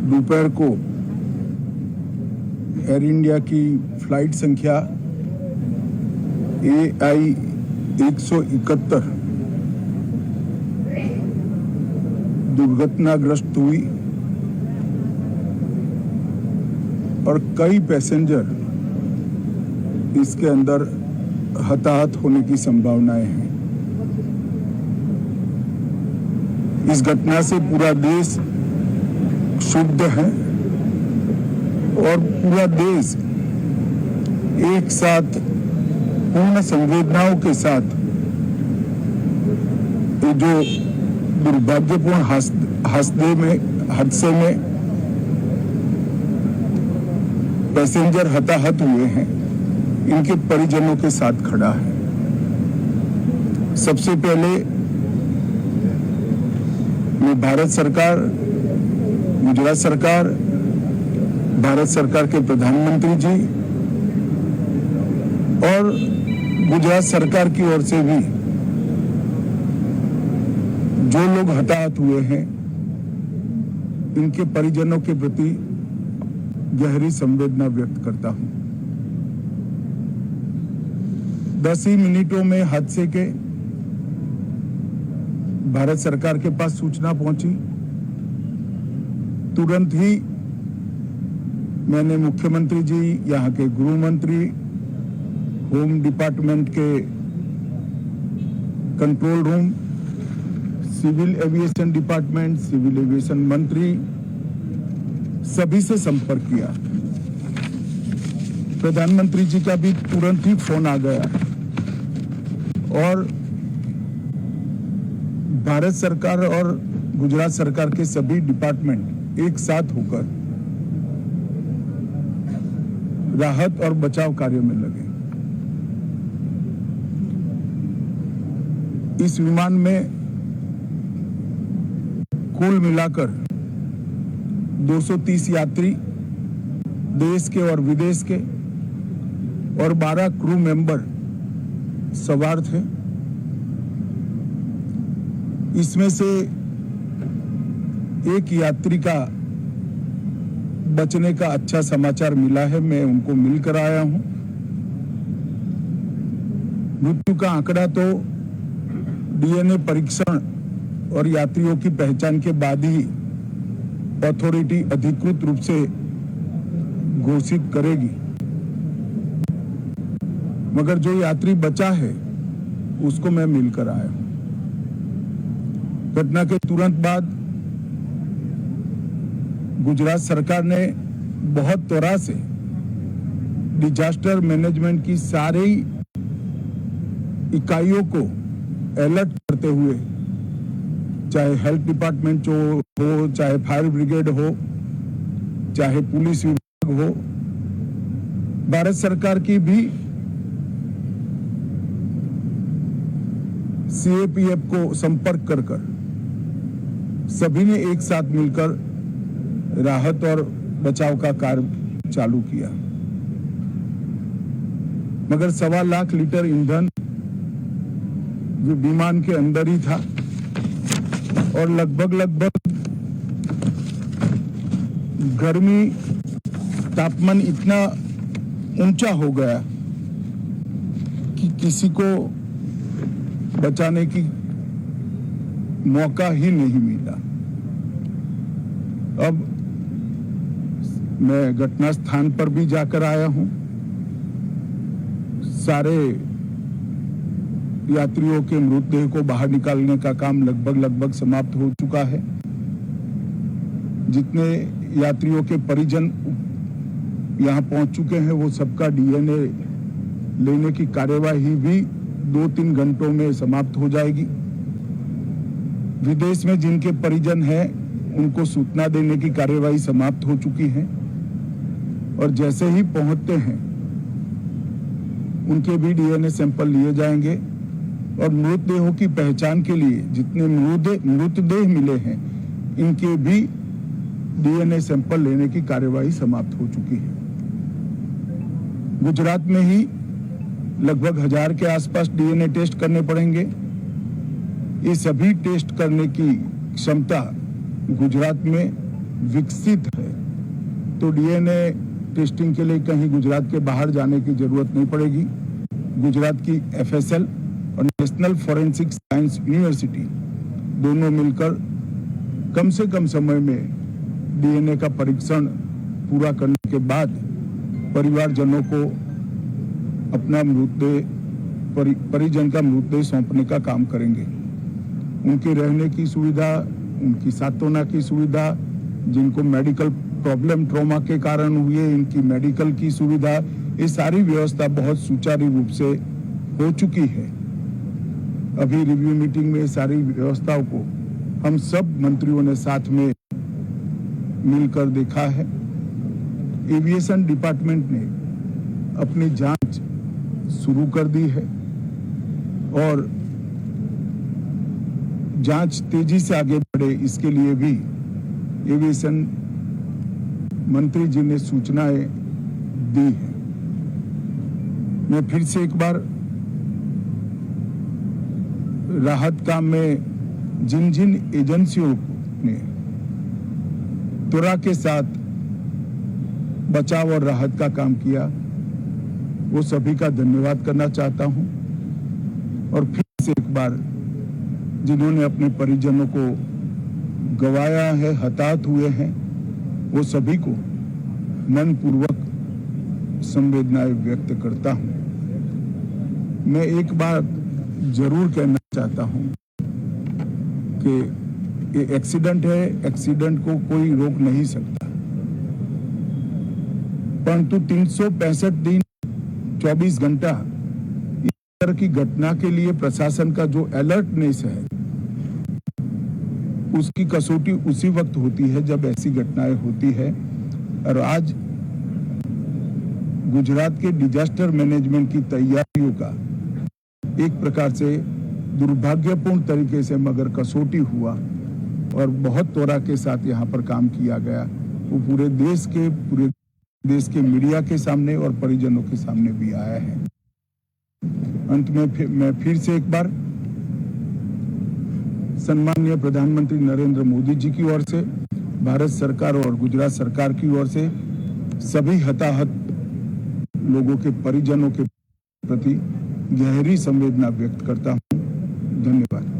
दोपहर को air India की फ्लाइट संख्या AI 171 दुर्घटनाग्रस्त हुई और कई पैसेंजर इसके अंदर हताहत होने की संभावनाएं हैं। इस घटना से पूरा देश क्षुब्ध है और पूरा देश एक साथ पूर्ण संवेदनाओं के साथ ये जो दुर्भाग्यपूर्ण हादसे में पैसेंजर हताहत हुए हैं, इनके परिजनों के साथ खड़ा है। सबसे पहले मैं भारत सरकार, गुजरात सरकार, भारत सरकार के प्रधानमंत्री जी और गुजरात सरकार की ओर से भी जो लोग हताहत हुए हैं, इनके परिजनों के प्रति गहरी संवेदना व्यक्त करता हूं। 10 ही मिनटों में हादसे के भारत सरकार के पास सूचना पहुंची। तुरंत ही मैंने मुख्यमंत्री जी, यहाँ के गृह मंत्री, होम डिपार्टमेंट के control room, civil aviation department, civil aviation मंत्री, सभी से संपर्क किया। प्रधानमंत्री जी का भी तुरंत ही फोन आ गया और भारत सरकार और गुजरात सरकार के सभी डिपार्टमेंट एक साथ होकर राहत और बचाव कार्य में लगे। इस विमान में कुल मिलाकर 230 यात्री देश के और विदेश के और 12 क्रू मेंबर सवार थे। इसमें से एक यात्री का बचने का अच्छा समाचार मिला है, मैं उनको मिलकर आया हूं। मृत्यु का आंकड़ा तो DNA परीक्षण और यात्रियों की पहचान के बाद ही अथॉरिटी अधिकृत रूप से घोषित करेगी, मगर जो यात्री बचा है उसको मैं मिलकर आया हूं। घटना के तुरंत बाद गुजरात सरकार ने बहुत त्वरा से डिजास्टर मैनेजमेंट की सारी इकाइयों को अलर्ट करते हुए, चाहे हेल्थ डिपार्टमेंट हो, चाहे फायर ब्रिगेड हो, चाहे पुलिस विभाग हो, भारत सरकार की भी CAPF को संपर्क कर सभी ने एक साथ मिलकर राहत और बचाव का कार्य चालू किया। मगर 1.25 लाख लीटर ईंधन जो विमान के अंदर ही था और लगभग गर्मी, तापमान इतना ऊंचा हो गया कि किसी को बचाने की मौका ही नहीं मिला। अब मैं घटना स्थान पर भी जाकर आया हूं। सारे यात्रियों के मृतदेह को बाहर निकालने का काम लगभग समाप्त हो चुका है। जितने यात्रियों के परिजन यहां पहुंच चुके हैं, वो सबका DNA लेने की कार्यवाही भी 2-3 घंटों में समाप्त हो जाएगी। विदेश में जिनके परिजन हैं, उनको सूचना देने की कार्यवाही समाप्त हो चुकी है और जैसे ही पहुंचते हैं उनके भी DNA सैंपल लिए जाएंगे और मृतदेहों की पहचान के लिए जितने मृतदेह मिले हैं, इनके भी DNA सैंपल लेने की कार्यवाही समाप्त हो चुकी है। गुजरात में ही लगभग 1000 के आसपास DNA टेस्ट करने पड़ेंगे। ये सभी टेस्ट करने की क्षमता गुजरात में विकसित है, तो डीएनए टेस्टिंग के लिए कहीं गुजरात के बाहर जाने की जरूरत नहीं पड़ेगी। गुजरात की एफएसएल और नेशनल फॉरेंसिक साइंस यूनिवर्सिटी दोनों मिलकर कम से कम समय में डीएनए का परीक्षण पूरा करने के बाद परिवारजनों को अपना मृतदेह परिजन का मृतदेह सौंपने का काम करेंगे। उनके रहने की सुविधा, उनकी सांत्वना की सुविधा, जिनको मेडिकल प्रॉब्लम ट्रॉमा के कारण हुए, इनकी मेडिकल की सुविधा, ये सारी व्यवस्था बहुत सुचारू रूप से हो चुकी है। अभी रिव्यू मीटिंग में सारी व्यवस्थाओं को हम सब मंत्रियों ने साथ में मिलकर देखा है। एविएशन डिपार्टमेंट ने अपनी जांच शुरू कर दी है और जांच तेजी से आगे बढ़े, इसके लिए भी एविएशन मंत्री जी ने सूचनाएं दी है। मैं फिर से एक बार राहत काम में जिन जिन एजेंसियों ने त्वरा के साथ बचाव और राहत का काम किया, वो सभी का धन्यवाद करना चाहता हूं। और फिर से एक बार जिन्होंने अपने परिजनों को गंवाया है, हताहत हुए हैं, वो सभी को मनपूर्वक संवेदनाएं व्यक्त करता हूं। मैं एक बात जरूर कहना चाहता हूं कि ये एक्सीडेंट है, एक्सीडेंट को कोई रोक नहीं सकता, परंतु 365 दिन 24 घंटा इस तरह की घटना के लिए प्रशासन का जो अलर्टनेस है, उसकी कसौटी उसी वक्त होती है जब ऐसी घटनाएं होती है। और आज गुजरात के डिजास्टर मैनेजमेंट की तैयारियों का एक प्रकार से दुर्भाग्यपूर्ण तरीके से मगर कसौटी हुआ और बहुत त्वरा के साथ यहाँ पर काम किया गया, वो पूरे देश के मीडिया के सामने और परिजनों के सामने भी आया है। अंत में मैं फिर से एक बार सम्माननीय प्रधानमंत्री नरेंद्र मोदी जी की ओर से, भारत सरकार और गुजरात सरकार की ओर से सभी हताहत लोगों के परिजनों के प्रति गहरी संवेदना व्यक्त करता हूं। धन्यवाद।